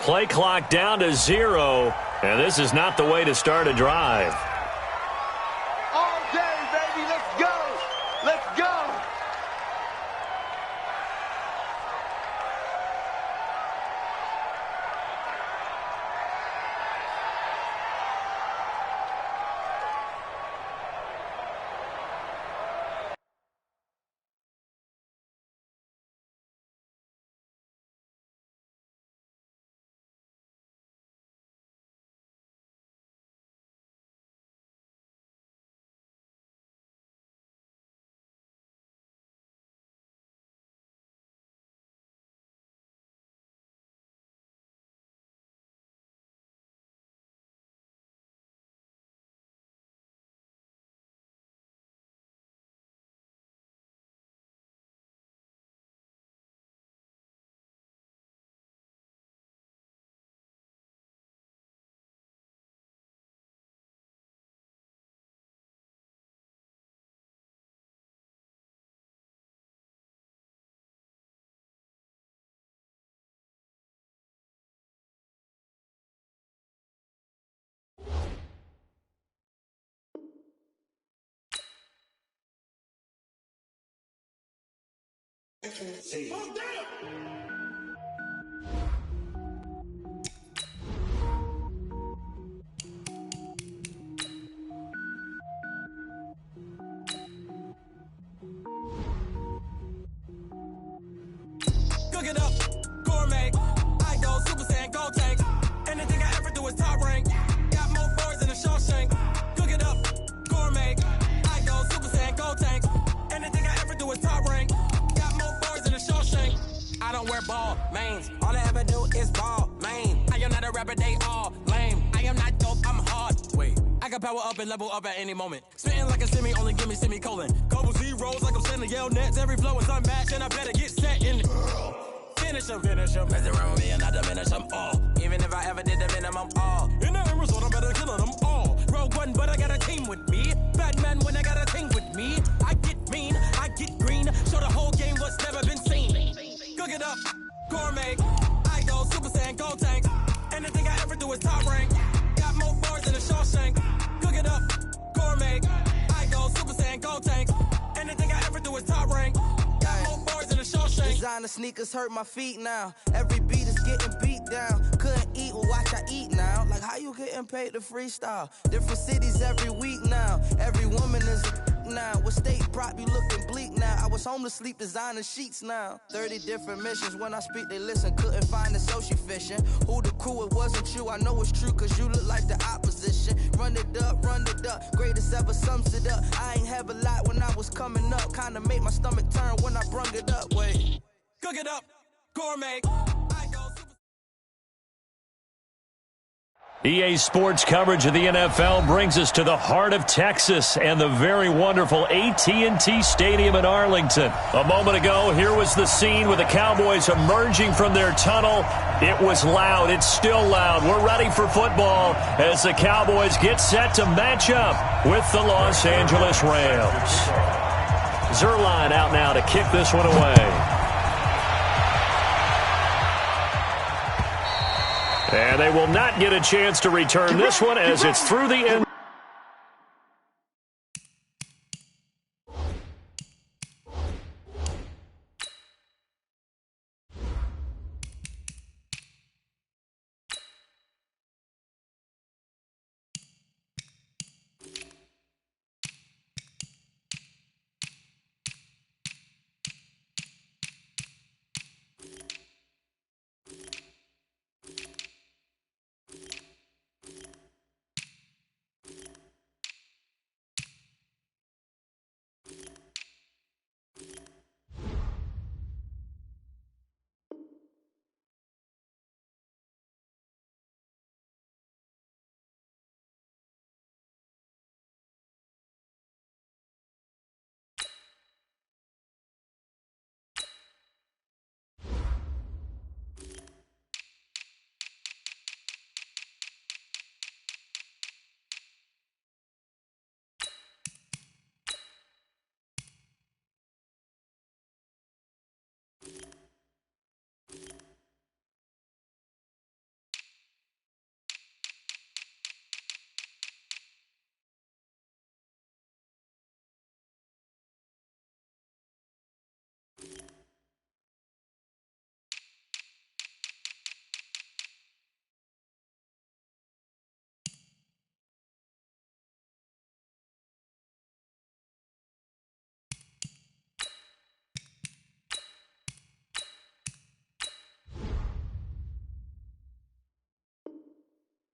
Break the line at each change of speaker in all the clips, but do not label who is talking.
Play clock down to 0, and this is not the way to start a drive.
All day, baby. Let's go. Let's go.
Cook it up, gourmet. I go Super Saiyan, go tank. Anything I ever do is top rank. Got more boys in the Shawshank. Cook it up, gourmet. I go Super Saiyan, go tank. Anything I ever do is top rank. Got more boys in the Shawshank. I don't wear ball mains. All I ever do is ball main. I am not a rapper, they all lame. I am not dope, I'm hard. Wait, I can power up and level up at any moment. Spitting like a semi, only give me semicolon. Couple zeros like I'm sending yell nets. Every flow is unmatched, and I better get set in. Finish 'em. Mess around with me and I diminish them all. Even if I ever did the minimum, all. In the end result, I'm better killing them all. Rogue One, but I got a team with me. Batman when I got a team with me. I get mean, I get green. Show the whole game what's never been seen. Cook it up, gourmet. I go Super Saiyan, go tank. Anything I ever do is top rank. Got more bars in the Shawshank. Cook it up, gourmet. I go Super Saiyan, go tank. Anything I ever do is top rank. Got more bars in the Shawshank.
Designer sneakers hurt my feet now. Every beat is getting beat down. Couldn't eat, well watch I eat now. Like how you getting paid to freestyle? Different cities every week now. Every woman is a now. With state prop, you looking bleak now. I was home to sleep, designer sheets now. 30 different missions. When I speak, they listen. Couldn't find the social fishing. Who the crew, it wasn't you. I know it's true, cause you look like the opposition. Run it up, greatest ever sums it up. I ain't have a lot when I was coming up. Kinda made my stomach turn when I brung it up. Wait.
Cook it up, gourmet. I go Super
EA Sports coverage of the NFL brings us to the heart of Texas and the very wonderful AT&T Stadium in Arlington. A moment ago, here was the scene with the Cowboys emerging from their tunnel. It was loud. It's still loud. We're ready for football as the Cowboys get set to match up with the Los Angeles Rams. Zerline out now to kick this one away. And they will not get a chance to return this one as it's through the end.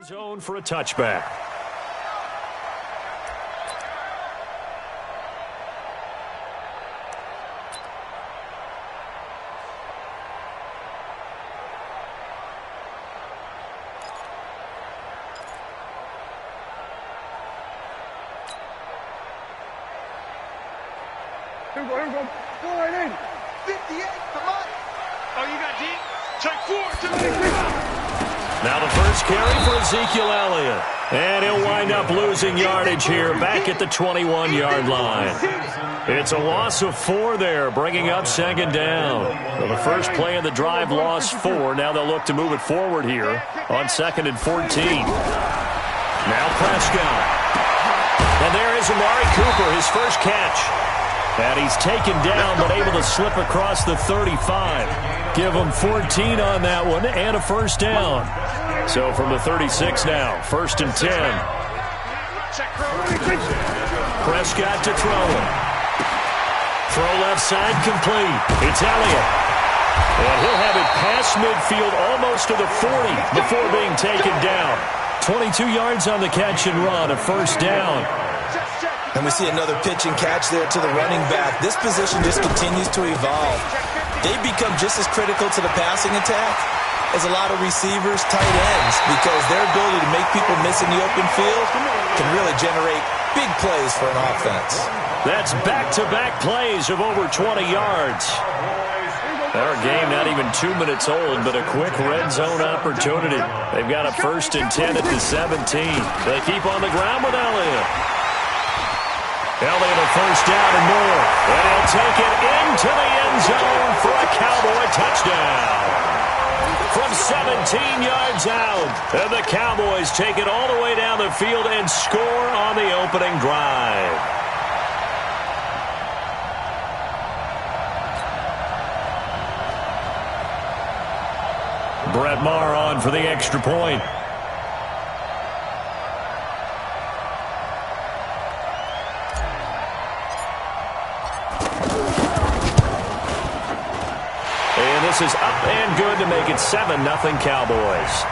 Zone for a touchback.
Here we go. Go right in. 58, come on. Oh, you got deep? Check 4.
Now the first carry for Ezekiel Elliott. And he'll wind up losing yardage here back at the 21-yard line. It's a loss of 4 there, bringing up second down. Well, the first play of the drive lost 4. Now they'll look to move it forward here on 2nd and 14. Now Prescott. And there is Amari Cooper, his first catch. And he's taken down, but able to slip across the 35. Give him 14 on that one and a first down. So from the 36 now, 1st and 10. Prescott to throw it. Throw left side complete. It's Elliott. And he'll have it past midfield almost to the 40 before being taken down. 22 yards on the catch and run, a first down.
And we see another pitch and catch there to the running back. This position just continues to evolve. They become just as critical to the passing attack as a lot of receivers, tight ends, because their ability to make people miss in the open field can really generate big plays for an offense.
That's back-to-back plays of over 20 yards. Our game not even 2 minutes old, but a quick red zone opportunity. They've got a 1st and 10 at the 17. They keep on the ground with Elliott. Elliott a first down and more. And he'll take it into the end zone for a Cowboy touchdown. From 17 yards out. And the Cowboys take it all the way down the field and score on the opening drive. Brett Maher on for the extra point. And this is up and good to make it 7-0 Cowboys.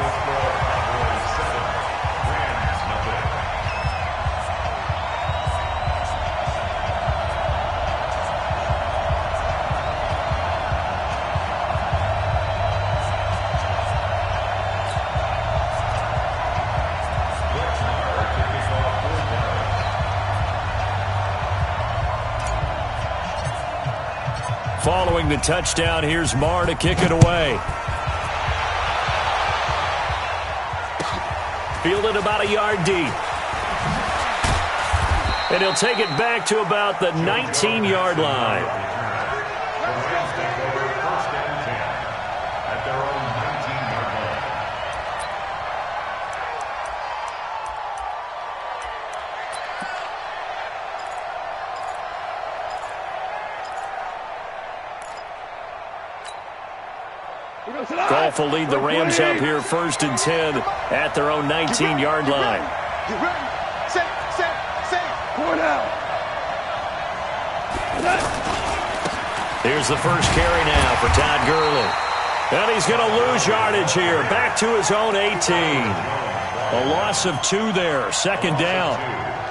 Following the touchdown, here's Maher to kick it away. Fielded about a yard deep. And he'll take it back to about the 19-yard line. Goff will lead the Rams up here 1st and 10 at their own 19-yard line.
Get ready. Set. Point out.
Here's the first carry now for Todd Gurley. And he's going to lose yardage here. Back to his own 18. A loss of 2 there. 2nd down.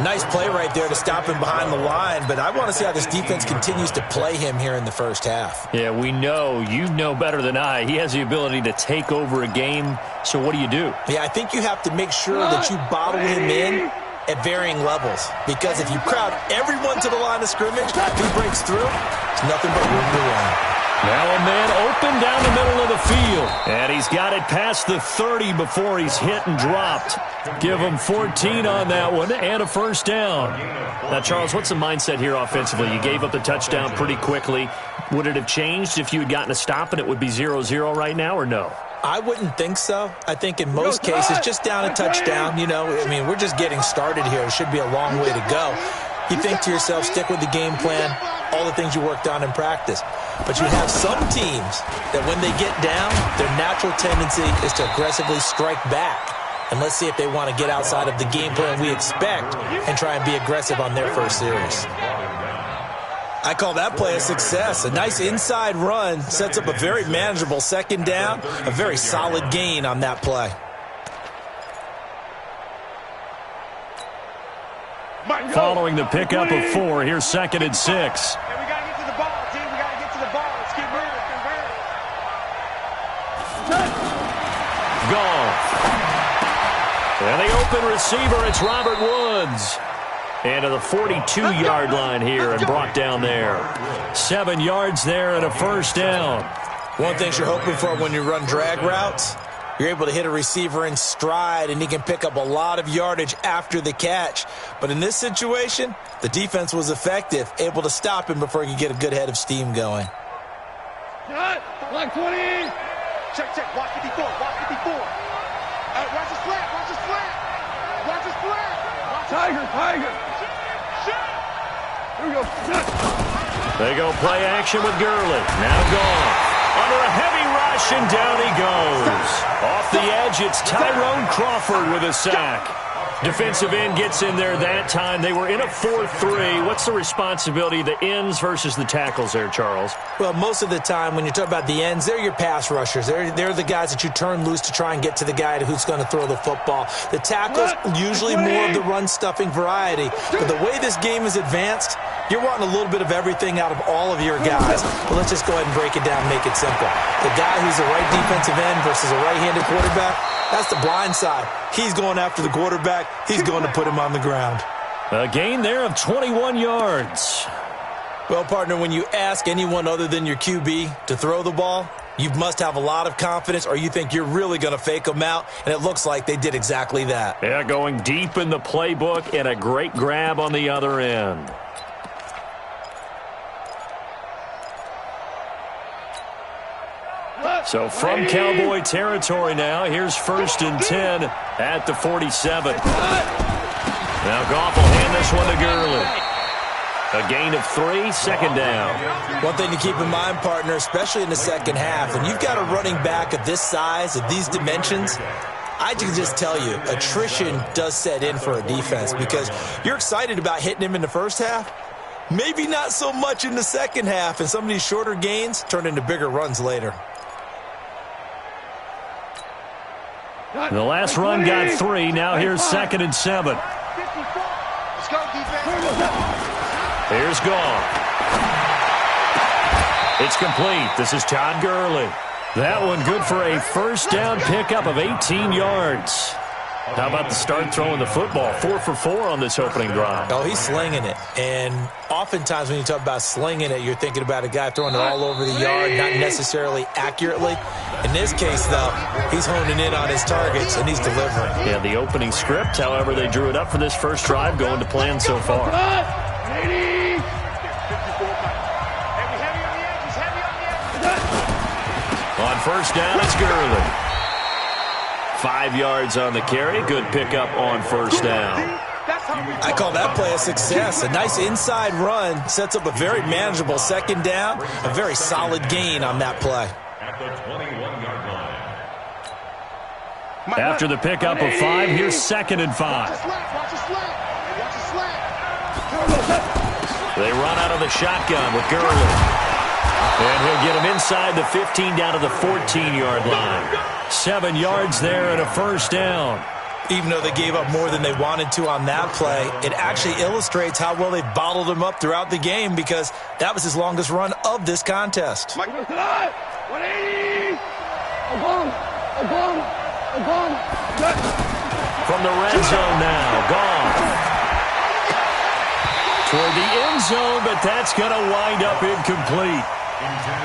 Nice play right there to stop him behind the line, but I want to see how this defense continues to play him here in the first half.
Yeah, we know. You know better than I. He has the ability to take over a game, so what do you do?
Yeah, I think you have to make sure that you bottle him in at varying levels, because if you crowd everyone to the line of scrimmage, if he breaks through, it's nothing but room to run.
Now a man open down the middle of the field. And he's got it past the 30 before he's hit and dropped. Give him 14 on that one and a first down. Now, Charles, what's the mindset here offensively? You gave up the touchdown pretty quickly. Would it have changed if you had gotten a stop and it would be 0-0 right now, or no?
I wouldn't think so. I think in most cases, just down a touchdown, you know, I mean, we're just getting started here. It should be a long way to go. You think to yourself, stick with the game plan, all the things you worked on in practice. But you have some teams that when they get down, their natural tendency is to aggressively strike back. And let's see if they want to get outside of the game plan we expect and try and be aggressive on their first series. I call that play a success. A nice inside run sets up a very manageable 2nd down, a very solid gain on that play.
Following the pickup of 4, here's 2nd and 6.
And we got to get to the ball, team. We got to get to the ball. Let's keep moving.
Gone. And the open receiver, it's Robert Woods. And to the 42-yard line here and brought down there. 7 yards there and a first down.
One thing you're hoping for when you run drag routes, you're able to hit a receiver in stride, and he can pick up a lot of yardage after the catch. But in this situation, the defense was effective, able to stop him before he could get a good head of steam going.
Block 20. Check. Watch 54. Watch 54. Watch the slant. Watch the slant. Watch the slant. Tiger. Here we go.
They go play action with Gurley. Now gone. Under a heavy rush, and down he goes. Off the edge, it's Tyrone Crawford with a sack. Defensive end gets in there that time. They were in a 4-3. What's the responsibility of the ends versus the tackles there, Charles?
Well, most of the time when you talk about the ends, they're your pass rushers. They're the guys that you turn loose to try and get to the guy who's going to throw the football. The tackles, usually more of the run-stuffing variety. But the way this game is advanced, you're wanting a little bit of everything out of all of your guys. But let's just go ahead and break it down and make it simple. The guy who's a right defensive end versus a right-handed quarterback, that's the blind side. He's going after the quarterback. He's going to put him on the ground.
A gain there of 21 yards.
Well, partner, when you ask anyone other than your QB to throw the ball, you must have a lot of confidence, or you think you're really going to fake them out, and it looks like they did exactly that.
Yeah, going deep in the playbook and a great grab on the other end. So from Cowboy territory now, here's 1st and 10 at the 47. Now Goff will hand this one to Gurley. A gain of 3, 2nd down.
One thing to keep in mind, partner, especially in the second half, when you've got a running back of this size, of these dimensions, I can just tell you, attrition does set in for a defense because you're excited about hitting him in the first half. Maybe not so much in the second half, and some of these shorter gains turn into bigger runs later.
The last run got 3. Now here's 2nd and 7.
Let's go, defense.
Here's Goff. It's complete. This is Todd Gurley. That one good for a first down pickup of 18 yards. How about the start throwing the football? 4 for 4 on this opening drive.
Oh, he's slinging it. And oftentimes when you talk about slinging it, you're thinking about a guy throwing it all over the yard, not necessarily accurately. In this case, though, he's honing in on his targets, and he's delivering.
Yeah, the opening script, however, they drew it up for this first drive, going to plan so far. On first down, it's Gurley. 5 yards on the carry. Good pickup on first down.
I call that play a success. A nice inside run sets up a very manageable second down. A very solid gain on that play.
After the pickup of 5, here's 2nd and 5. They run out of the shotgun with Gurley. And he'll get him inside the 15 down to the 14-yard line. 7 yards there and a first down.
Even though they gave up more than they wanted to on that play, it actually illustrates how well they bottled him up throughout the game because that was his longest run of this contest.
From the red zone now, Goff. Toward the end zone, but that's going to wind up incomplete.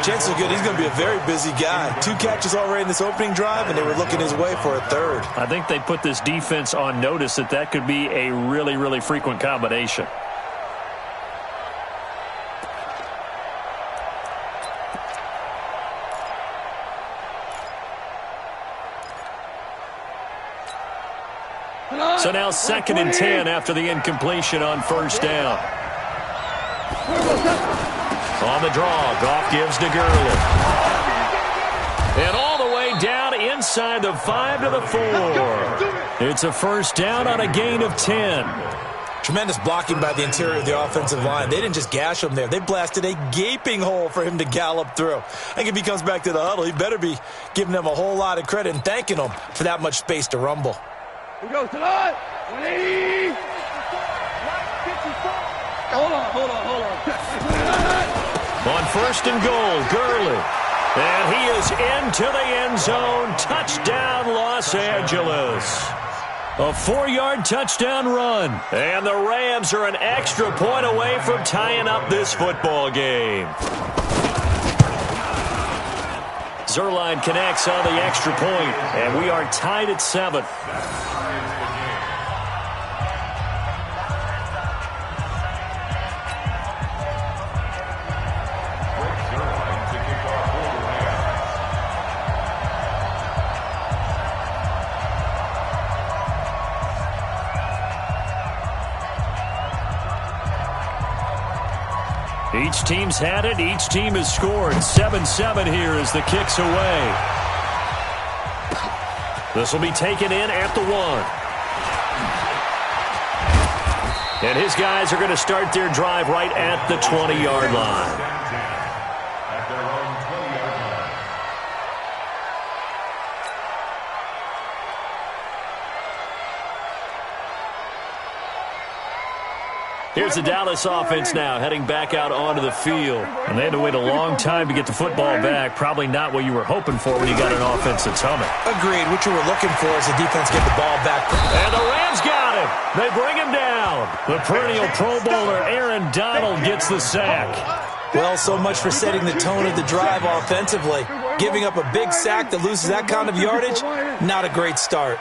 Chances are good he's going to be a very busy guy. 2 catches already in this opening drive, and they were looking his way for a third.
I think they put this defense on notice that could be a really, really frequent combination. So now 2nd and 10 after the incompletion on first down. On the draw, Goff gives to Gurley. And all the way down inside the 5 to the 4. It's a first down on a gain of 10.
Tremendous blocking by the interior of the offensive line. They didn't just gash him there. They blasted a gaping hole for him to gallop through. I think if he comes back to the huddle, he better be giving them a whole lot of credit and thanking them for that much space to rumble.
Here we go, tonight. 180. Hold on.
On first and goal, Gurley. And he is into the end zone. Touchdown, Los Angeles. A 4-yard touchdown run. And the Rams are an extra point away from tying up this football game. Zerline connects on the extra point, and we are tied at 7. Each team's had it. Each team has scored. 7-7 here as the kick's away. This will be taken in at the 1. And his guys are going to start their drive right at the 20-yard line. Here's the Dallas offense now, heading back out onto the field. And they had to wait a long time to get the football back. Probably not what you were hoping for when you got an offense that's humming.
Agreed. What you were looking for is the defense get the ball back.
And the Rams got him. They bring him down. The perennial Pro Bowler Aaron Donald gets the sack.
Well, so much for setting the tone of the drive offensively. Giving up a big sack that loses that kind of yardage, not a great start.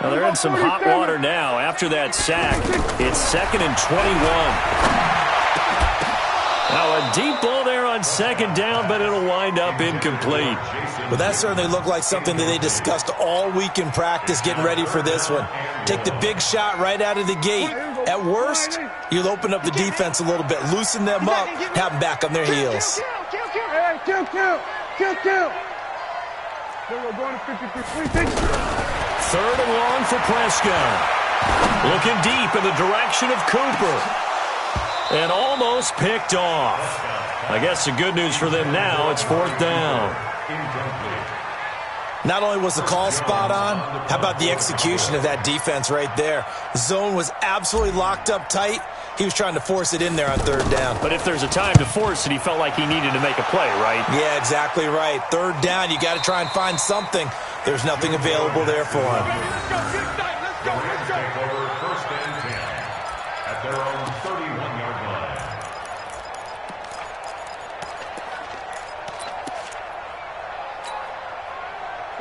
Well, they're in some hot water now. After that sack, it's 2nd and 21. Now, a deep ball there on 2nd down, but it'll wind up incomplete.
Well, that certainly looked like something that they discussed all week in practice getting ready for this one. Take the big shot right out of the gate. At worst, you'll open up the defense a little bit, loosen them up, have them back on their heels.
Kill. We're going to 53.
3rd and long for Prescott. Looking deep in the direction of Cooper. And almost picked off. I guess the good news for them now, it's 4th down.
Not only was the call spot on, how about the execution of that defense right there? The zone was absolutely locked up tight. He was trying to force it in there on 3rd down.
But if there's a time to force it, he felt like he needed to make a play, right?
Yeah, exactly right. 3rd down, you got to try and find something. There's nothing available there for him.
Let's go.
First and 10 at their own 31-yard line.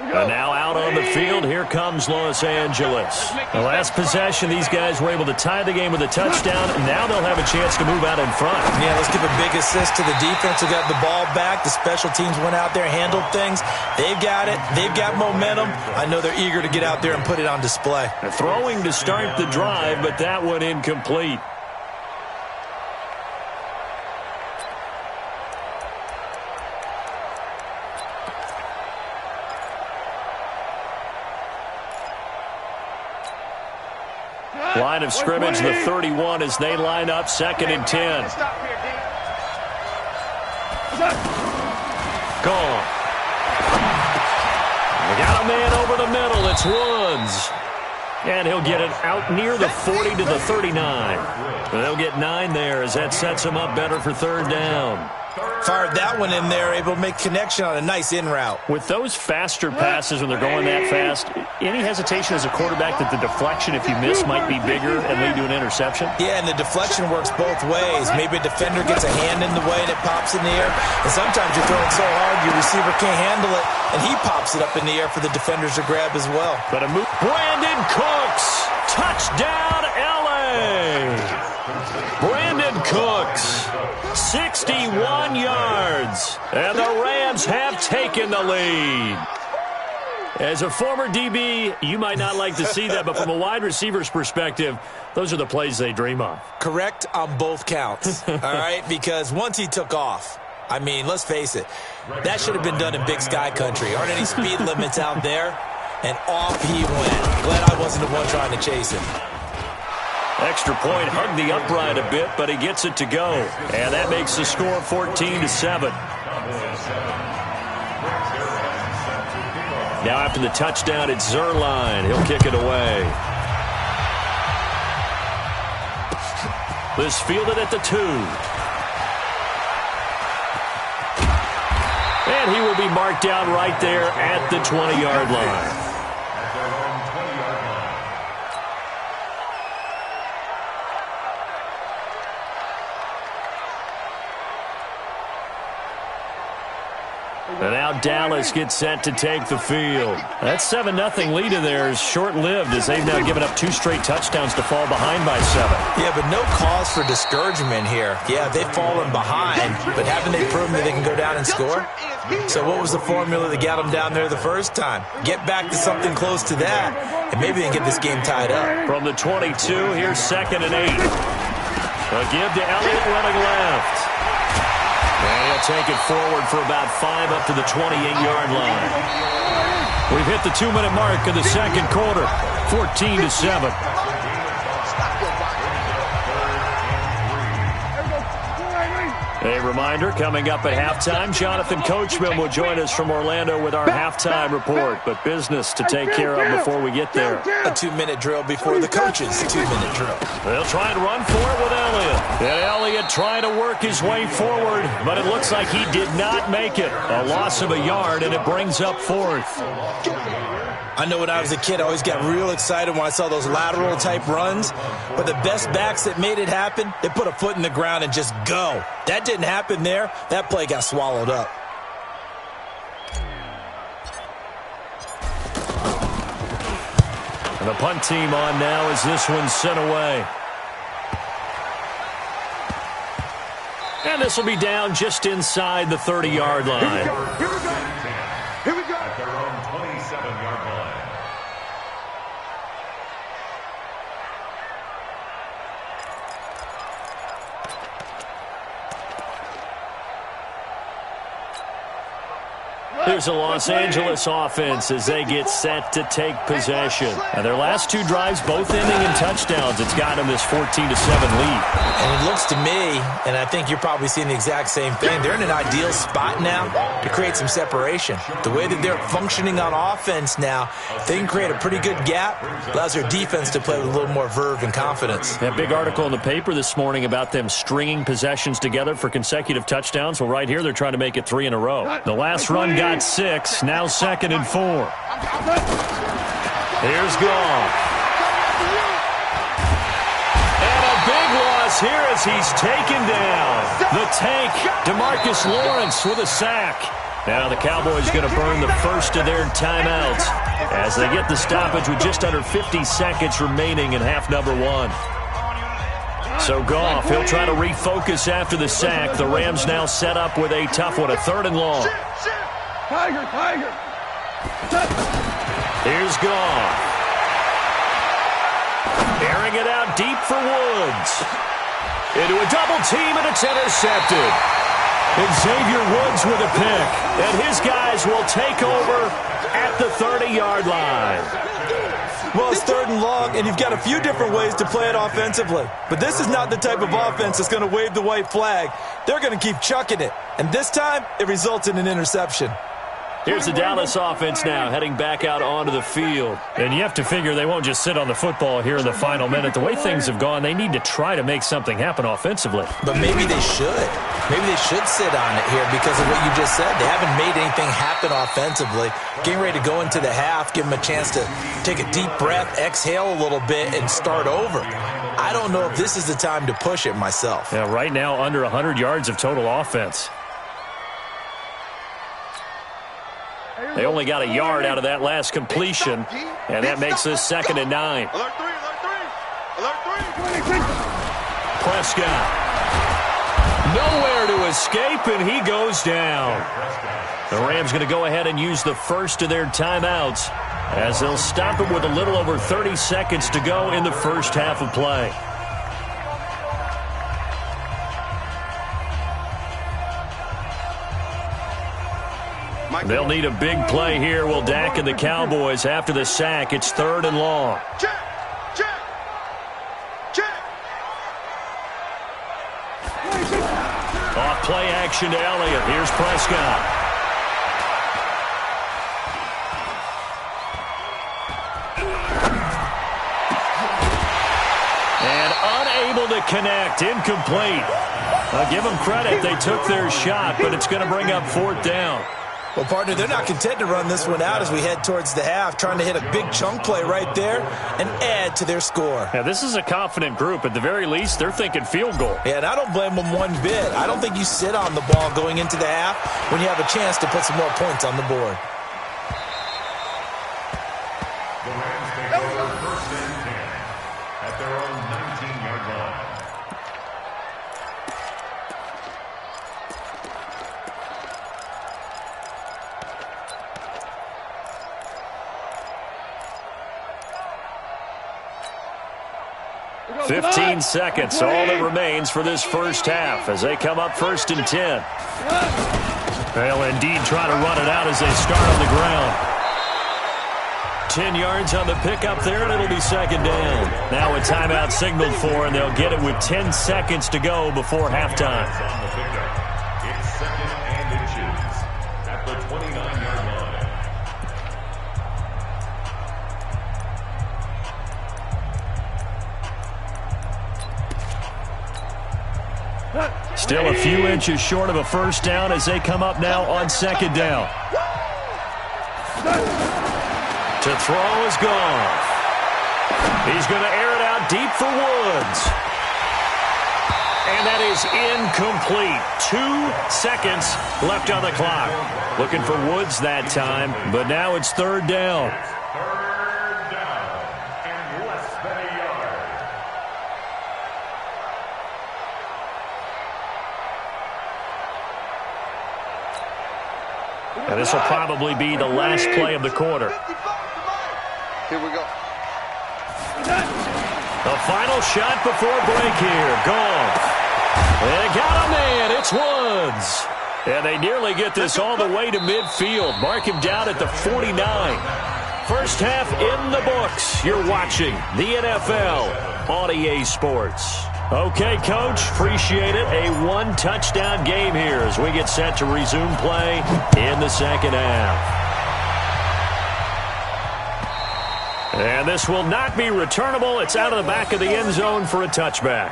And now out on the field, here comes Los Angeles. The last possession, these guys were able to tie the game with a touchdown, and now they'll have a chance to move out in front.
Yeah, let's give a big assist to the defense who got the ball back. The special teams went out there, handled things. They've got it. They've got momentum. I know they're eager to get out there and put it on display.
Throwing to start the drive, but that one incomplete. Line of scrimmage, the 31 as they line up, 2nd and 10. Gone. We got a man over the middle. It's Woods. And he'll get it out near the 40 to the 39. They'll get 9 there as that sets him up better for 3rd down.
Fired that one in there, able to make connection on a nice in route.
With those faster passes when they're going that fast, any hesitation as a quarterback that the deflection, if you miss, might be bigger and lead to an interception?
Yeah, and the deflection works both ways. Maybe a defender gets a hand in the way and it pops in the air. And sometimes you're throwing so hard your receiver can't handle it, and he pops it up in the air for the defenders to grab as well.
But a move. Brandon Cooks, touchdown LA. Brandon Cooks, 61 yards, and the Rams have taken the lead. As a former DB, you might not like to see that, but from a wide receiver's perspective, those are the plays they dream of.
Correct on both counts, all right? Because once he took off, I mean, let's face it, that should have been done in Big Sky Country. Aren't any speed limits out there? And off he went. Glad I wasn't the one trying to chase him.
Extra point, hugged the upright a bit, but he gets it to go. And that makes the score 14-7. Now after the touchdown, it's Zerline. He'll kick it away. This fielded at the 2. And he will be marked down right there at the 20-yard line. And now Dallas gets set to take the field. That 7-0 lead in there is short-lived as they've now given up 2 straight touchdowns to fall behind by 7.
Yeah, but no cause for discouragement here. Yeah, they've fallen behind, but haven't they proven that they can go down and score? So what was the formula that got them down there the first time? Get back to something close to that, and maybe they can get this game tied up.
From the 22, here's 2nd and 8. A give to Elliott running left. And he'll take it forward for about 5 up to the 28-yard line. We've hit the 2-minute mark of the second quarter, 14-7. A reminder, coming up at halftime, Jonathan Coachman will join us from Orlando with our halftime report, but business to take care of before we get there.
A 2-minute drill before the coach's 2-minute drill.
They'll try and run for it with Elliott. And Elliott trying to work his way forward, but it looks like he did not make it. A loss of a yard, and it brings up 4th.
I know when I was a kid, I always got real excited when I saw those lateral-type runs. But the best backs that made it happen, they put a foot in the ground and just go. That didn't happen there. That play got swallowed up.
And the punt team on now as this one's sent away. And this will be down just inside the 30-yard line.
Here we go. Here we go.
At their own 27-yard line.
Here's the Los Angeles offense as they get set to take possession. And their last 2 drives both ending in touchdowns. It's got them this 14-7 lead.
And it looks to me, and I think you're probably seeing the exact same thing, they're in an ideal spot now to create some separation. The way that they're functioning on offense now, they can create a pretty good gap. Allows their defense to play with a little more verve and confidence.
That big article in the paper this morning about them stringing possessions together for consecutive touchdowns. Well, right here, they're trying to make it 3 in a row. The last run got 6, now 2nd and 4. Here's Goff. And a big loss here as he's taken down. The tank, DeMarcus Lawrence with a sack. Now the Cowboys going to burn the first of their timeouts as they get the stoppage with just under 50 seconds remaining in half number 1. So Goff, he'll try to refocus after the sack. The Rams now set up with a tough one, a 3rd and long.
Tiger.
Here's Goff. Airing it out deep for Woods. Into a double team, and it's intercepted. And Xavier Woods with a pick. And his guys will take over at the 30-yard line.
Well, it's 3rd and long, and you've got a few different ways to play it offensively. But this is not the type of offense that's going to wave the white flag. They're going to keep chucking it. And this time, it results in an interception.
Here's the Dallas offense now heading back out onto the field. And you have to figure they won't just sit on the football here in the final minute. The way things have gone, they need to try to make something happen offensively.
But maybe they should. Maybe they should sit on it here because of what you just said. They haven't made anything happen offensively. Getting ready to go into the half, give them a chance to take a deep breath, exhale a little bit, and start over. I don't know if this is the time to push it myself.
Yeah, right now under 100 yards of total offense. They only got a yard out of that last completion, and that makes this 2nd and 9.
Alert 3.
Prescott. Nowhere to escape, and he goes down. The Rams going to go ahead and use the first of their timeouts as they'll stop it with a little over 30 seconds to go in the first half of play. They'll need a big play here. Will Dak and the Cowboys after the sack. It's 3rd and long.
Check.
Off play action to Elliott. Here's Prescott. And unable Unable to connect. Incomplete. I'll give them credit. They took their shot, but it's going to bring up 4th down.
Well, partner, they're not content to run this one out as we head towards the half, trying to hit a big chunk play right there and add to their score.
Yeah, this is a confident group. At the very least, they're thinking field goal.
Yeah, and I don't blame them one bit. I don't think you sit on the ball going into the half when you have a chance to put some more points on the board.
The Rams take over 1st and 10 at their own 19-yard line.
$15 seconds, all that remains for this first half as they come up 1st and 10. They'll indeed try to run it out as they start on the ground. 10 yards on the pickup there, and it'll be 2nd down. Now a timeout signaled for, and they'll get it with 10 seconds to go before halftime.
On the pickup, it's 2nd and inches at the 29-yard line.
Still a few inches short of a 1st down as they come up now on 2nd down. To throw is gone. He's going to air it out deep for Woods. And that is incomplete. 2 seconds left on the clock. Looking for Woods that time, but now it's 3rd down.
3rd down and less than a yard.
And this will probably be the last play of the quarter.
Here we go.
The final shot before break here. Gone. They got a man. It's Woods. And they nearly get this all the way to midfield. Mark him down at the 49. First half in the books. You're watching the NFL on EA Sports. Okay, Coach, appreciate it. A 1-touchdown game here as we get set to resume play in the 2nd half. And this will not be returnable. It's out of the back of the end zone for a touchback.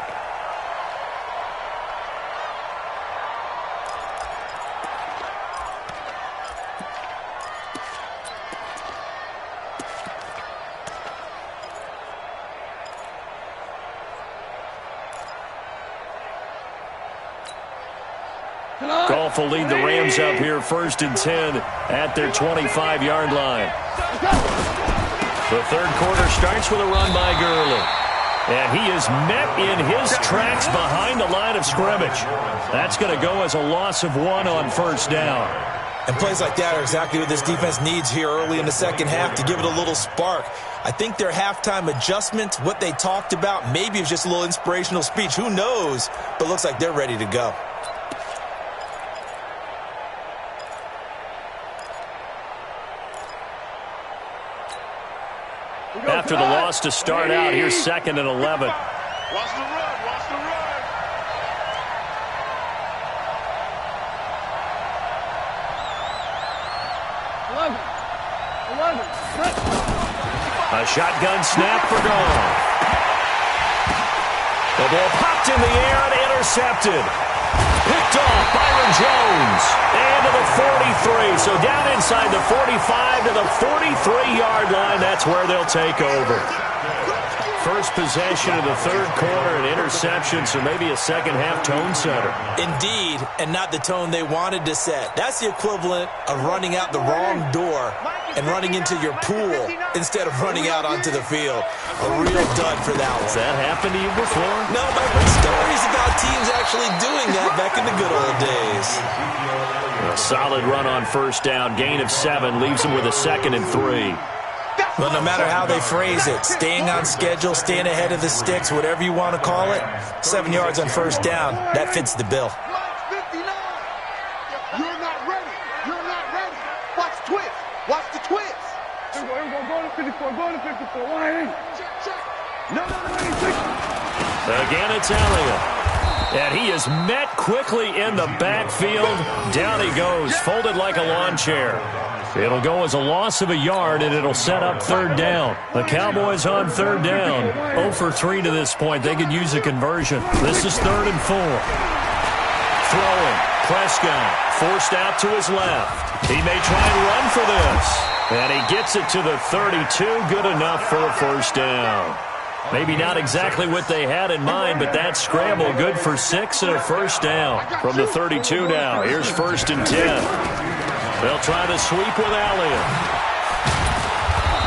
Goff will lead the Rams up here 1st and 10 at their 25-yard line. The 3rd quarter starts with a run by Gurley. And he is met in his tracks behind the line of scrimmage. That's going to go as a loss of 1 on 1st down.
And plays like that are exactly what this defense needs here early in the 2nd half to give it a little spark. I think their halftime adjustment, what they talked about, maybe it was just a little inspirational speech. Who knows? But looks like they're ready to go.
After the loss to start out, here's 2nd and 11.
Watch the run. Watch the run.
A shotgun snap for Goff. The ball popped in the air and intercepted. Picked off Byron Jones. And to the 43. So down inside the 45 to the 43-yard line. That's where they'll take over. First possession of the 3rd quarter, an interception, so maybe a 2nd half tone setter.
Indeed, and not the tone they wanted to set. That's the equivalent of running out the wrong door and running into your pool instead of running out onto the field. A real dud for that one.
Has that happened to you before?
No, but I've heard stories about teams actually doing that back in the good old days.
A solid run on 1st down, gain of 7, leaves them with a 2nd and 3.
But no matter how they phrase it, staying on schedule, staying ahead of the sticks, whatever you want to call it, 7 yards on 1st down, that fits the bill.
Mike 59. You're not ready. You're not ready. Watch the twist. Watch the twist. Here we go. Go to 54. Go to 54. Why ain't? Check. No.
Again, it's Elliott. And he is met quickly in the backfield. Down he goes, folded like a lawn chair. It'll go as a loss of a yard, and it'll set up third down. The Cowboys on third down. 0 for 3 to this point. They could use a conversion. This is 3rd and 4. Throwing. Prescott forced out to his left. He may try and run for this. And he gets it to the 32. Good enough for a first down. Maybe not exactly what they had in mind, but that scramble good for 6 and a first down. From the 32 now, here's 1st and 10. They'll try to sweep with Elliott.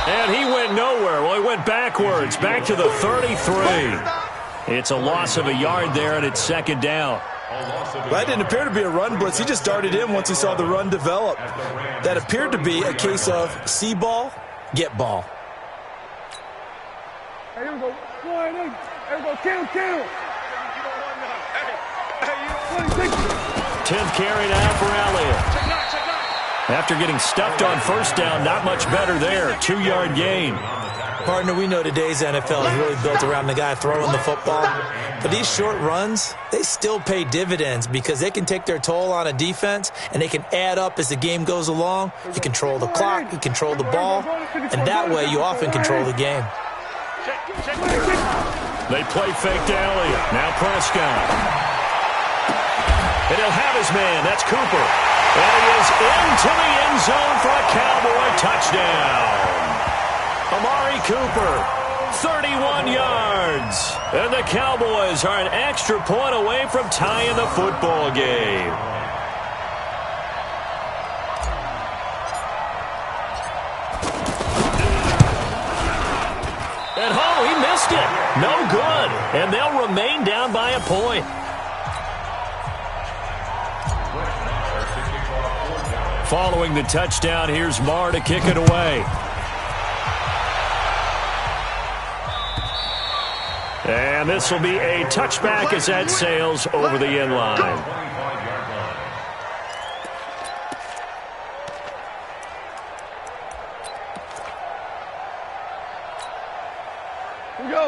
And he went nowhere. Well, he went backwards, back to the 33. It's a loss of a yard there, and it's 2nd down.
That didn't appear to be a run blitz. He just darted in once he saw the run develop. That appeared to be a case of see ball, get ball.
Hey, here we go. Here we go. Kill.
10th carry now for Elliott. After getting stuffed on first down, not much better there. 2-yard gain.
Partner, we know today's NFL is really built around the guy throwing the football. But these short runs, they still pay dividends because they can take their toll on a defense and they can add up as the game goes along. You control the clock, you control the ball, and that way you often control the game.
They play fake to Elliott. Now Prescott. And he'll have his man. That's Cooper. And he is into the end zone for a Cowboy touchdown. Amari Cooper, 31 yards. And the Cowboys are an extra point away from tying the football game. And he missed it. No good. And they'll remain down by a point. Following the touchdown, here's Marr to kick it away. And this will be a touchback as that sails over the end line.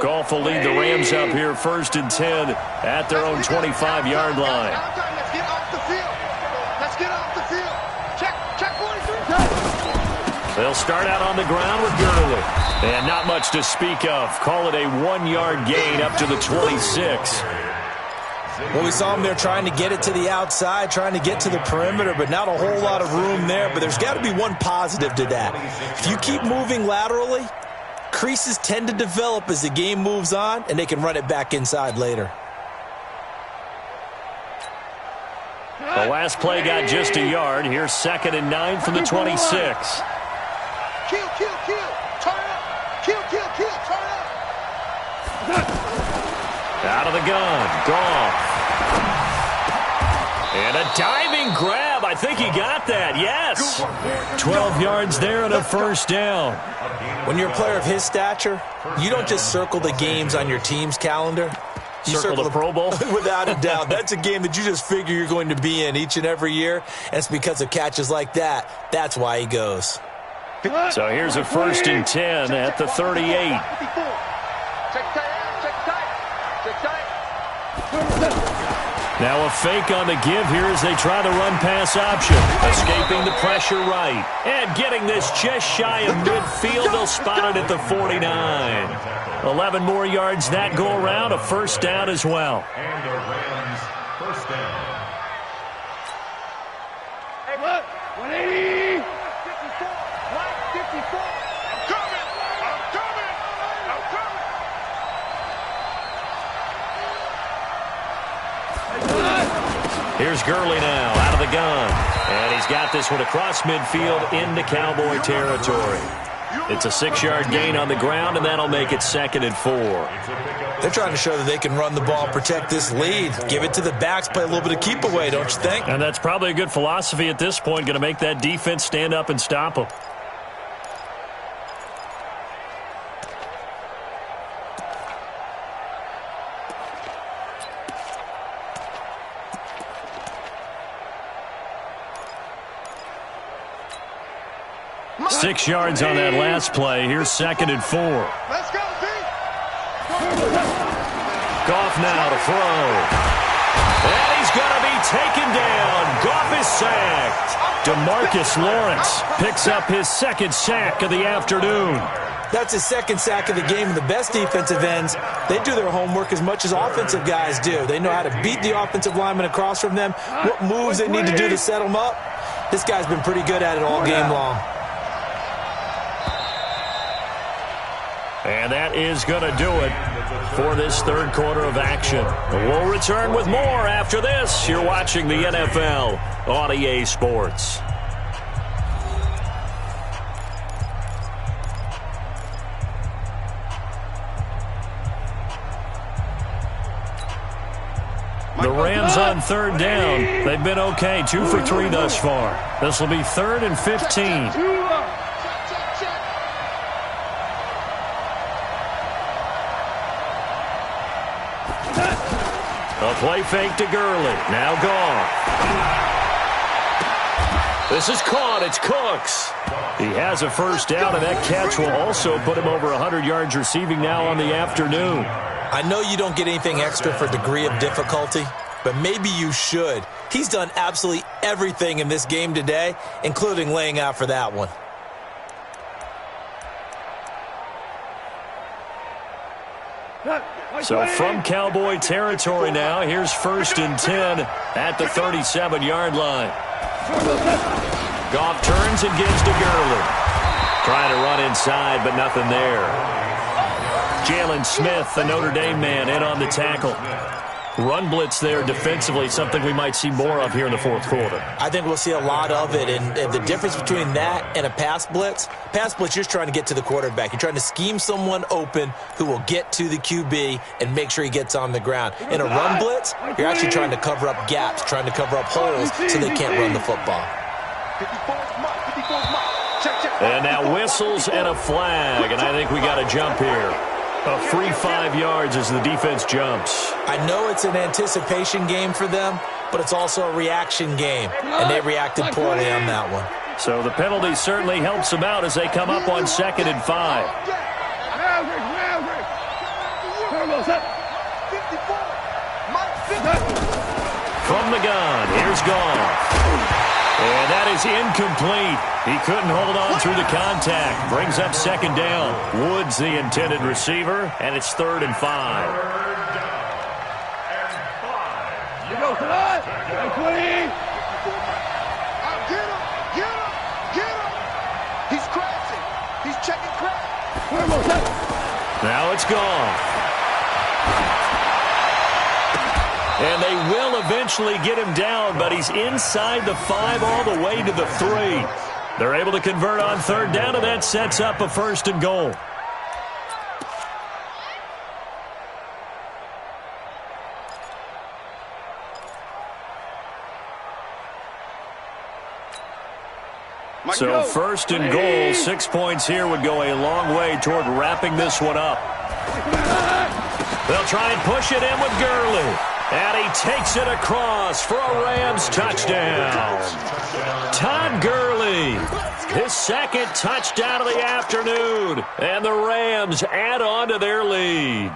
Goff will lead the Rams up here 1st and 10 at their own 25-yard line.
Let's get off the field. Let's get off the field. Check 43.
They'll start out on the ground with Gurley. And not much to speak of. Call it a 1-yard gain up to the 26.
Well, we saw him there trying to get it to the outside, trying to get to the perimeter, but not a whole lot of room there. But there's got to be one positive to that. If you keep moving laterally, creases tend to develop as the game moves on, and they can run it back inside later.
The last play got just a yard. Here's 2nd and 9 from the 26.
Kill. Turn up. Kill. Turn up.
Out of the gun. Goff. And a diving grab. I think he got that. Yes. 12 yards there and a first down.
When you're a player of his stature, you don't just circle the games on your team's calendar. You
circle the Pro Bowl?
Without a doubt. That's a game that you just figure you're going to be in each and every year. And it's because of catches like that. That's why he goes.
So here's a 1st and 10 at the 38. Now a fake on the give here as they try the run-pass option. Escaping the pressure right. And getting this just shy of midfield. They'll spot it at the 49. 11 more yards that go around. A first down as well.
And the Rams first down.
Hey, what? 180. 54. I'm coming.
Here's Gurley now out of the gun. And he's got this one across midfield into Cowboy territory. It's a 6-yard gain on the ground, and that'll make it 2nd and 4.
They're trying to show that they can run the ball and protect this lead. Give it to the backs, play a little bit of keep away, don't you think?
And that's probably a good philosophy at this point, going to make that defense stand up and stop them. Six yards on that last play. Here's 2nd and 4.
Let's go, D.
Goff now to throw. And he's going to be taken down. Goff is sacked. DeMarcus Lawrence picks up his second sack of the afternoon.
That's his second sack of the game. And the best defensive ends, they do their homework as much as offensive guys do. They know how to beat the offensive lineman across from them, what moves they need to do to set them up. This guy's been pretty good at it all game long.
And that is going to do it for this third quarter of action. We'll return with more after this. You're watching the NFL on EA Sports. The Rams on third down. They've been okay, 2 for 3 thus far. This will be 3rd and 15. A play fake to Gurley. Now Goff. This is caught. It's Cooks. He has a first down, and that catch will also put him over 100 yards receiving now on the afternoon.
I know you don't get anything extra for degree of difficulty, but maybe you should. He's done absolutely everything in this game today, including laying out for that one.
So from Cowboy territory now, here's 1st and 10 at the 37-yard line. Goff turns and gives to Gurley. Trying to run inside, but nothing there. Jalen Smith, the Notre Dame man, in on the tackle. Run blitz there defensively, something we might see more of here in the fourth quarter.
I think we'll see a lot of it, and the difference between that and a pass blitz, you're just trying to get to the quarterback. You're trying to scheme someone open who will get to the QB and make sure he gets on the ground. In a run blitz, you're actually trying to cover up gaps, trying to cover up holes so they can't run the football.
And now whistles and a flag, and I think we got a jump here. A free 5 yards as the defense jumps.
I know it's an anticipation game for them, but it's also a reaction game, and they reacted poorly on that one.
So the penalty certainly helps them out as they come up on 2nd and 5. From the gun, here's Goff. And that is incomplete. He couldn't hold on through the contact. Brings up 2nd down. Woods the intended receiver, and it's 3rd and 5.
He's crashing. He's checking crash.
Now it's Goff. And they will eventually get him down, but he's inside the 5 all the way to the 3. They're able to convert on 3rd down, and that sets up a 1st and goal. So 1st and goal, 6 points here would go a long way toward wrapping this one up. They'll try and push it in with Gurley. And he takes it across for a Rams touchdown. Todd Gurley, his 2nd touchdown of the afternoon. And the Rams add on to their lead.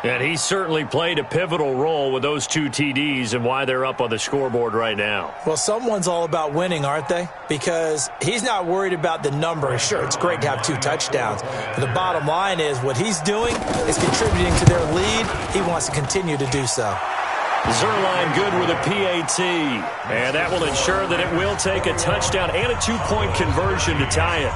And he certainly played a pivotal role with those 2 TDs and why they're up on the scoreboard right now.
Well, someone's all about winning, aren't they? Because he's not worried about the number. Sure, it's great to have 2 touchdowns. But the bottom line is what he's doing is contributing to their lead. He wants to continue to do so.
Zerline good with a PAT. And that will ensure that it will take a touchdown and a 2-point conversion to tie it.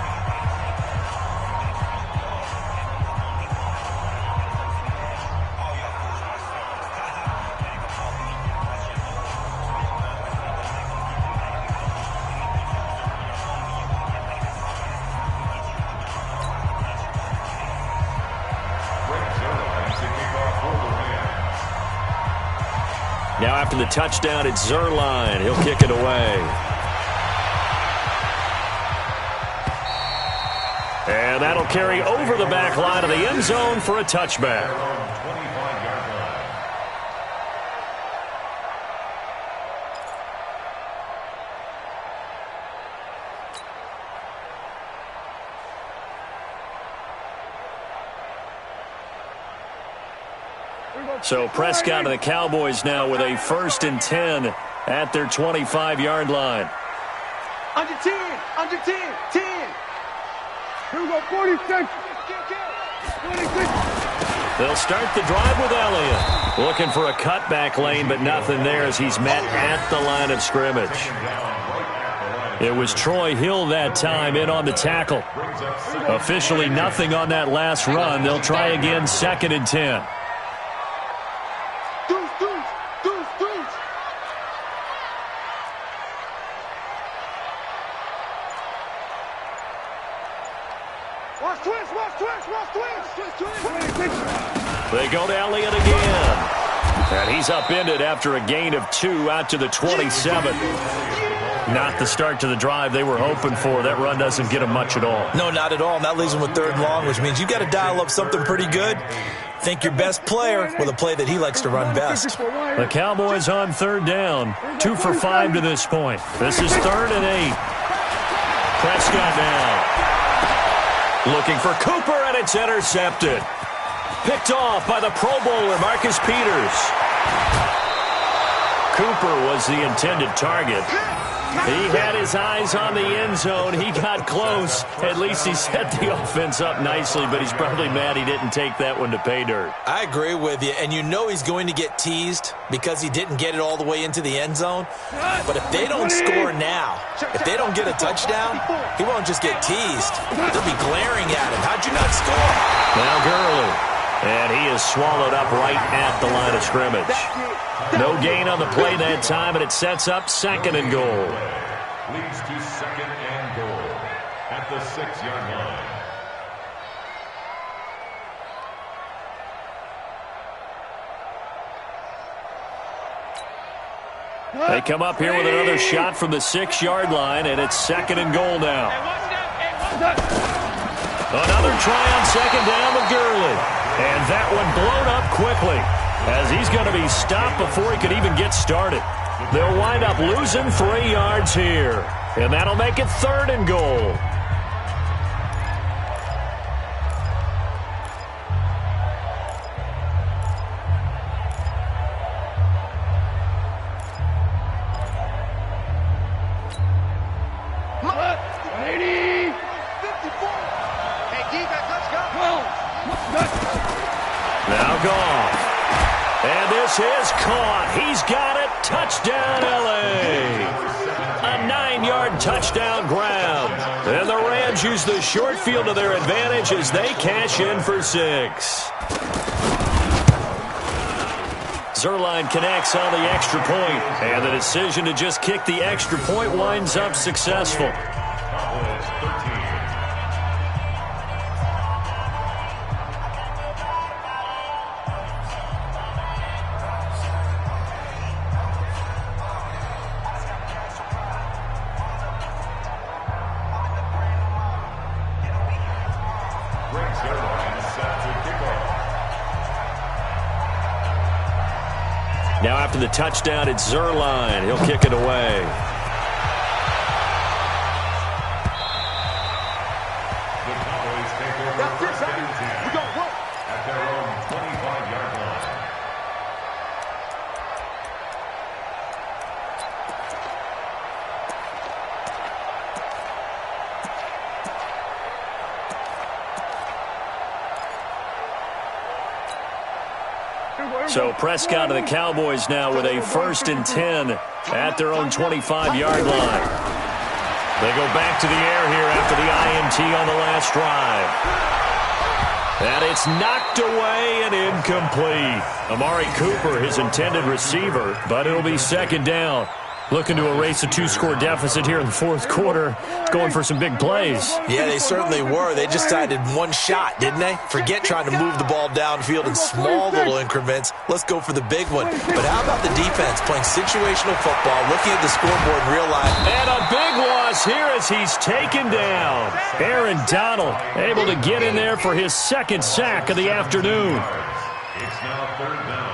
Now after the touchdown, it's Zerline. He'll kick it away. And that'll carry over the back line of the end zone for a touchback. So Prescott and the Cowboys now with a 1st and 10 at their 25-yard line.
Under 10, under 10, 10. Here we go, 46. 46.
They'll start the drive with Elliott. Looking for a cutback lane, but nothing there as he's met at the line of scrimmage. It was Troy Hill that time in on the tackle. Officially nothing on that last run. They'll try again, 2nd and 10.
Deuce, deuce, deuce, deuce. Watch twist, watch twist, watch twist. Twist, twist.
They go to Elliott again. And he's upended after a gain of 2 out to the 27. Not the start to the drive they were hoping for. That run doesn't get them much at all.
No, not at all. And that leaves them with 3rd and long, which means you got to dial up something pretty good. Think your best player with a play that he likes to run best.
The Cowboys on 3rd down. 2 for 5 to this point. This is 3rd and 8. Prescott now. Looking for Cooper, and it's intercepted. Picked off by the Pro Bowler, Marcus Peters. Cooper was the intended target. He had his eyes on the end zone. He got close. At least he set the offense up nicely, but he's probably mad he didn't take that one to pay dirt.
I agree with you, and you know he's going to get teased because he didn't get it all the way into the end zone. But if they don't score now, if they don't get a touchdown, he won't just get teased. They'll be glaring at him. How'd you not score?
Now Gurley. And he is swallowed up right at the line of scrimmage. No gain on the play that time, and it sets up 2nd and goal.
Leads to 2nd and goal at the 6-yard line.
They come up here with another shot from the 6-yard line, and it's 2nd and goal now. Another try on 2nd down with Gurley. And that one blown up quickly as he's going to be stopped before he could even get started. They'll wind up losing 3 yards here. And that'll make it 3rd and goal. Now Goff. And this is caught. He's got it. Touchdown, L.A. A 9-yard touchdown grab. And the Rams use the short field to their advantage as they cash in for 6. Zerline connects on the extra point, and the decision to just kick the extra point winds up successful. Now after the touchdown, it's Zerline. He'll kick it away.
The Cowboys take over 1st and 10 at their own 25-yard line.
So Prescott and the Cowboys now with a 1st and 10 at their own 25-yard line. They go back to the air here after the INT on the last drive. And it's knocked away and incomplete. Amari Cooper, his intended receiver, but it'll be 2nd down. Looking to erase a 2-score deficit here in the 4th quarter. Going for some big plays.
Yeah, they certainly were. They just decided one shot, didn't they? Forget trying to move the ball downfield in small little increments. Let's go for the big one. But how about the defense playing situational football, looking at the scoreboard in real life?
And a big loss here as he's taken down. Aaron Donald able to get in there for his 2nd sack of the afternoon.
It's now 3rd down.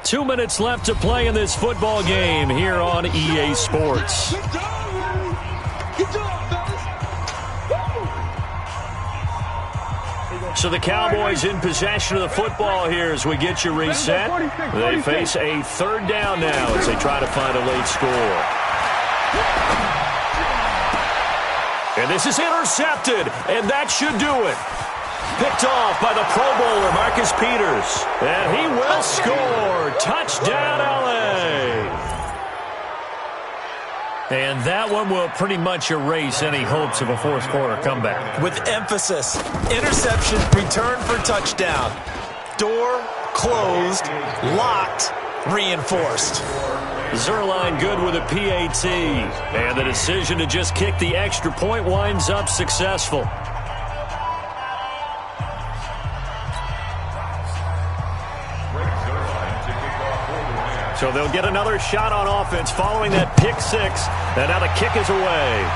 2 minutes left to play in this football game here on EA Sports.
Good job, fellas.
So the Cowboys in possession of the football here as we get you reset. They face a third down now as they try to find a late score. And this is intercepted, and that should do it. Picked off by the Pro Bowler, Marcus Peters. And he will score. Touchdown, L.A. And that one will pretty much erase any hopes of a fourth quarter comeback.
With emphasis, interception, return for touchdown. Door closed, locked, reinforced.
Zerline good with a PAT. And the decision to just kick the extra point winds up successful. So they'll get another shot on offense following that pick six. And now the kick is away.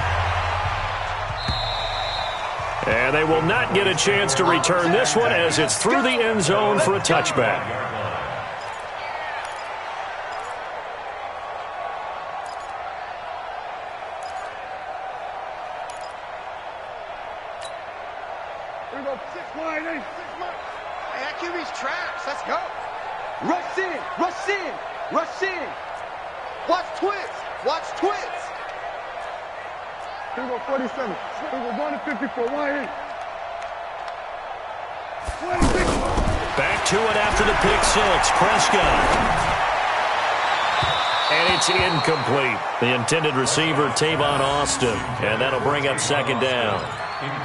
And they will not get a chance to return this one as it's through the end zone for a touchback.
Here we go. 6 wide, 8, 6 wide. Hey, that QB's traps. Let's go. Rush in, rush in, rush in. Watch twist, watch twist. Here we go, 47. Here we go, 1 to 54, wide 8.
Back to it after the pick six. Prescott. And it's incomplete. The intended receiver, Tavon Austin. And that'll bring up second down.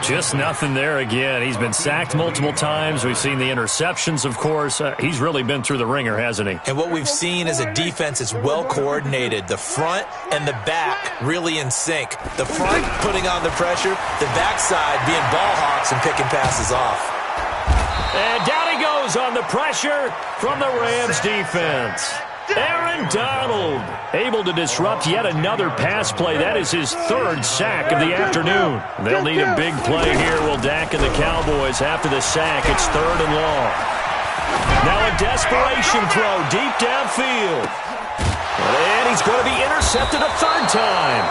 Just nothing there again. He's been sacked multiple times. We've seen the interceptions, of course. He's really been through the ringer, hasn't he?
And what we've seen is a defense that's well coordinated. The front and the back really in sync. The front putting on the pressure, the backside being ball hawks and picking passes off.
And down he goes on the pressure from the Rams defense. Aaron Donald able to disrupt yet another pass play. That is his third sack of the afternoon. They'll need a big play here. Will Dak and the Cowboys after the sack. It's third and long. Now a desperation throw deep downfield. And he's going to be intercepted a third time.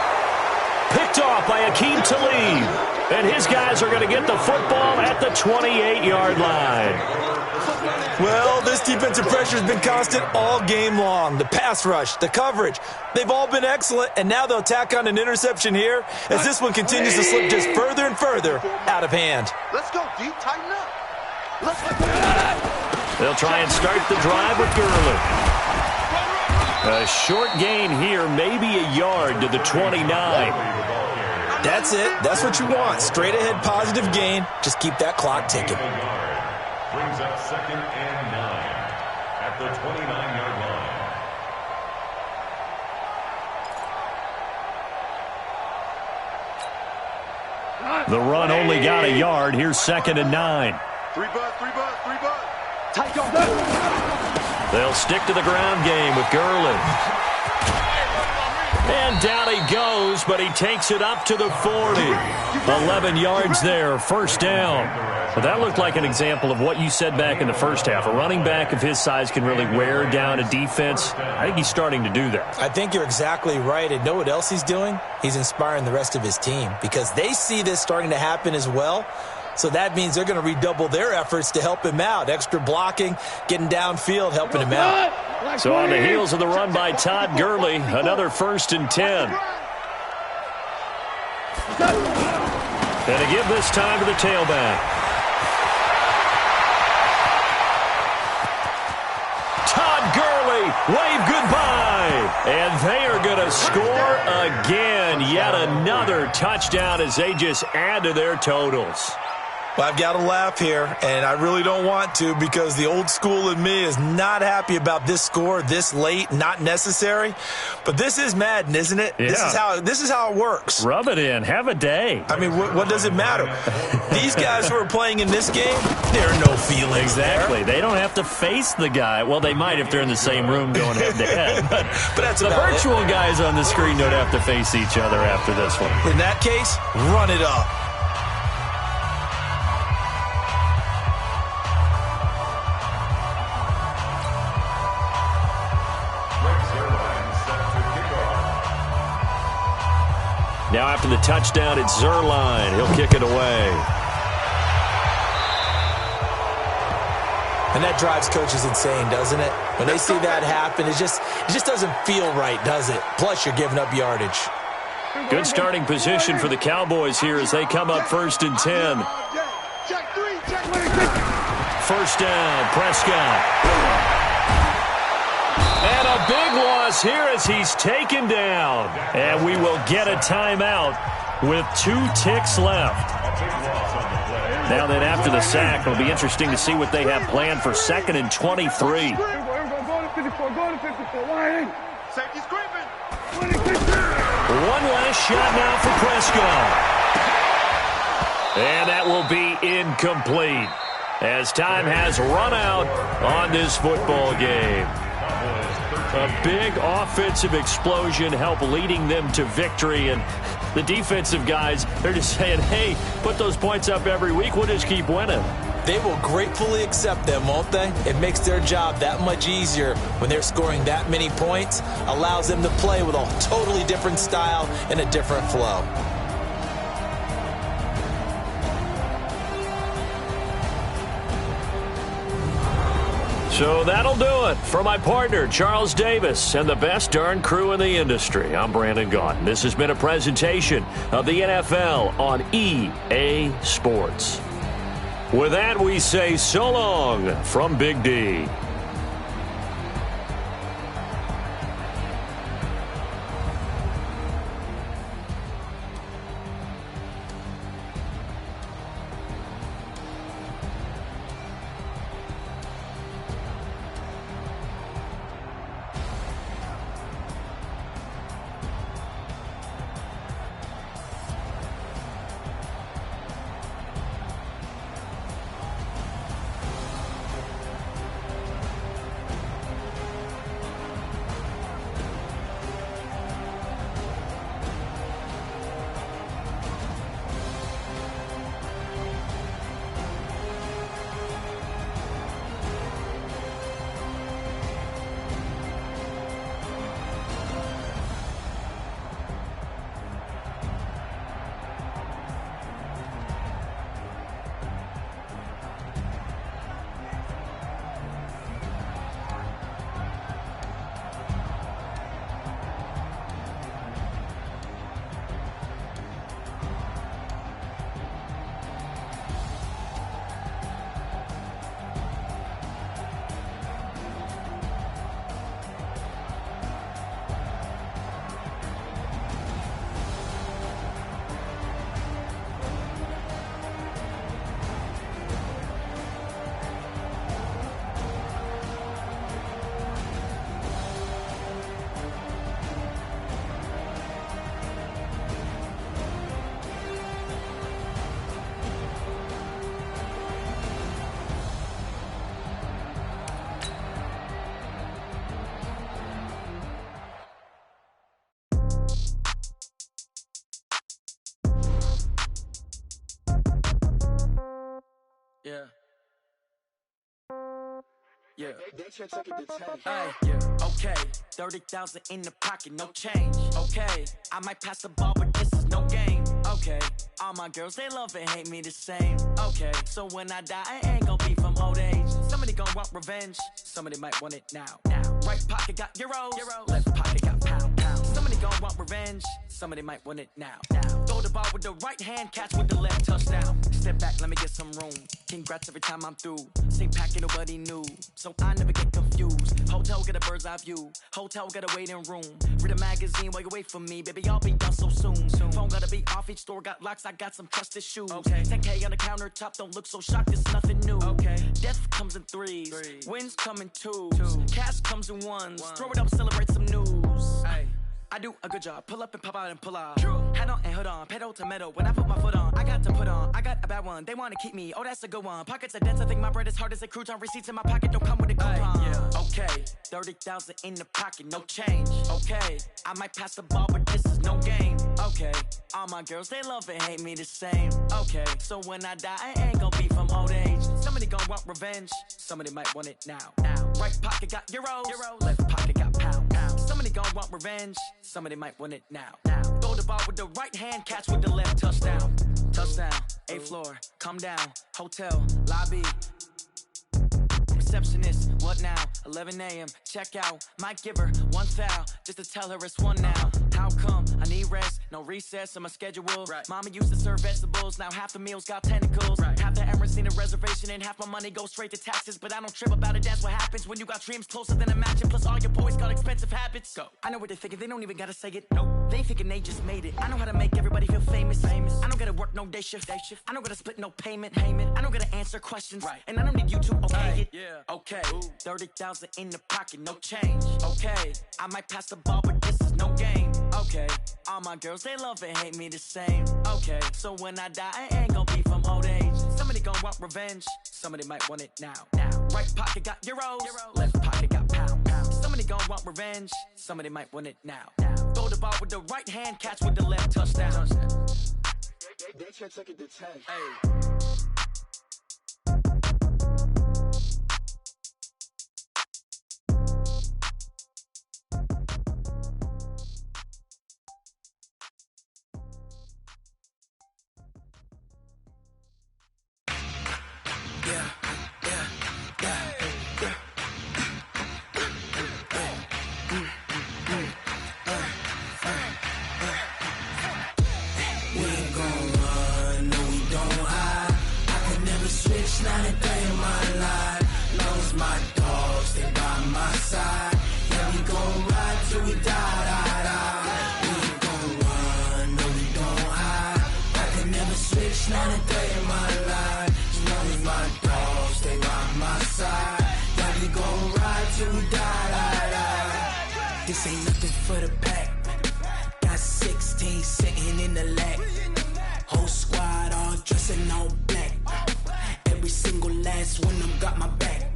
Picked off by Akeem Talib. And his guys are going to get the football at the 28-yard line.
Well, this defensive pressure has been constant all game long. The pass rush, the coverage, they've all been excellent, and now they'll tack on an interception here as this one continues to slip just further and further out of hand.
Let's go, D. Tighten up. Let's go.
They'll try and start the drive with Gurley. A short gain here, maybe a yard to the 29.
That's it. That's what you want. Straight ahead positive gain. Just keep that clock ticking.
Brings up second and 9 at the 29-yard line.
The run only got a yard. Here's second and 9.
3 bud, 3 bud, 3 bud. Tight go.
They'll stick to the ground game with Gurley. And down he goes, but he takes it up to the 40. 11 yards there, first down. But that looked like an example of what you said back in the first half. A running back of his size can really wear down a defense. I think he's starting to do that.
I think you're exactly right. And know what else he's doing? He's inspiring the rest of his team because they see this starting to happen as well. So that means they're going to redouble their efforts to help him out. Extra blocking, getting downfield, helping him out.
So on the heels of the run by Todd Gurley, another 1st and 10. And to give this time to the tailback. Todd Gurley, wave goodbye. And they are going to score again. Yet another touchdown as they just add to their totals.
Well, I've got to laugh here, and I really don't want to because the old school in me is not happy about this score this late, not necessary. But this is Madden, isn't it?
Yeah.
This is how it works.
Rub it in. Have a day.
I mean, what does it matter? These guys who are playing in this game, there are no feelings
Exactly.
there.
They don't have to face the guy. Well, they might if they're in the same room going head-to-head. But
that's
the
about
virtual guys on the screen don't have to face each other after this one.
In that case, run it up.
Now after the touchdown, it's Zerline. He'll kick it away.
And that drives coaches insane, doesn't it? When they see that happen, it just doesn't feel right, does it? Plus, you're giving up yardage.
Good starting position for the Cowboys here as they come up 1st and 10. First down, Prescott. And a big loss here as he's taken down. And we will get a timeout with 2 ticks left. Now then, after the sack, it'll be interesting to see what they have planned for 2nd and 23. One last shot now for Prescott. And that will be incomplete as time has run out on this football game. A big offensive explosion helped leading them to victory. And the defensive guys, they're just saying, hey, put those points up every week. We'll just keep winning.
They will gratefully accept them, won't they? It makes their job that much easier when they're scoring that many points. Allows them to play with a totally different style and a different flow.
So that'll do it. For my partner, Charles Davis, and the best darn crew in the industry, I'm Brandon Gaudin. This has been a presentation of the NFL on EA Sports. With that, we say so long from Big D.
Yeah. Yeah. Okay. 30,000 in the pocket, no change. Okay. I might pass the ball, but this is no game. Okay. All my girls, they love and hate me the same. Okay. So when I die, I ain't gonna be from old age. Somebody gonna want revenge. Somebody might want it now. Right pocket got euros. Left pocket got pound. Somebody gonna want revenge. Somebody might want it now. Throw the ball with the right hand, catch with the left, touchdown. Step back, let me get some room. Congrats every time I'm through. Same packet, nobody knew, so I never get confused. Hotel, get a bird's eye view. Hotel, got a waiting room. Read a magazine while you wait for me, baby, I'll be done so soon. Phone gotta be off, each store got locks, I got some trusted shoes. 10K on the countertop, don't look so shocked, it's nothing new. Death comes in threes, wins come in twos. Cash comes in ones, throw it up, celebrate some news. I do a good job, pull up and pop out and pull out. Head on and hood on, pedal to metal. When I put my foot on, I got to put on. I got a bad one, they wanna keep me, oh that's a good one. Pockets are dense, I think my bread is hard as a crouton. Receipts in my pocket don't come with a coupon. Okay, 30,000 in the pocket, no change. Okay, I might pass the ball, but this is no game. Okay, all my girls, they love and hate me the same. Okay, so when I die, I ain't gonna be from old age. Somebody gonna want revenge, somebody might want it now. Right pocket got euros, left pocket got pound. Somebody gonna want revenge,
somebody might want it now. Throw the ball with the right hand, catch with the left, touchdown. Touchdown, 8th floor, come down, hotel, lobby. Receptionist, what now? 11 a.m., check out. Might give her one foul, just to tell her it's one now. How come? I need rest, no recess in my schedule. Right. Mama used to serve vegetables, now half the meals got tentacles. Right. Half the Emirates need a reservation and half my money goes straight to taxes. But I don't trip about it, that's what happens when you got dreams closer than a match. Plus all your boys got expensive habits. Go. I know what they're thinking, they don't even gotta say it. Nope. They thinking they just made it. I know how to make everybody feel famous. I don't gotta work no day shift. I don't gotta split no payment. I don't gotta answer questions. Right. And I don't need you to okay it. Yeah. Okay, 30,000 in the pocket, no change. Okay, I might pass the ball, but this is no game. Okay, all my girls, they love and hate me the same. Okay, so when I die, I ain't gon' be from old age. Somebody gon' want revenge, somebody might want it now. Right pocket got euros, left pocket got pound. Somebody gon' want revenge, somebody might want it now. Throw the ball with the right hand, catch with the left, touchdown.
They can't take it to 10.
Hey.
Not a day in my life, long as my dogs stay by my side. Yeah, we gon' ride till we die. We ain't gon' run, no we don't hide. I can never switch, not a day in my life, as long as my dogs stay by my side. Yeah, we gon' ride till we die. This ain't nothing for the pack. Got 16 sitting in the lag. Whole squad all dressing all black. Every single last one of them got my back.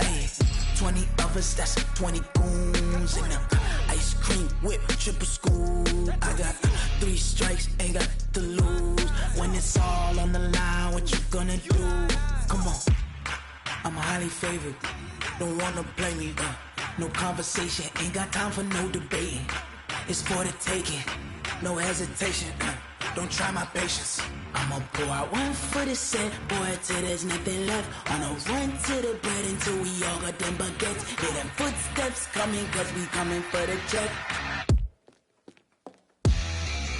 Hey, 20 of us, that's 20 goons in the ice cream whip, triple school. I got 3 strikes, ain't got to lose. When it's all on the line, what you gonna do? Come on, I'm highly favored. Don't wanna play me, no conversation, ain't got time for no debating. It's for the taking, no hesitation. Don't try my patience. I'ma pour out one for the set, boy, till there's nothing left. On a run to the bread until we all got them baguettes. Hear them footsteps coming, cause we coming for the check.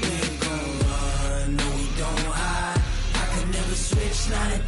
We ain't gon' run, no we don't hide. I could never switch, not a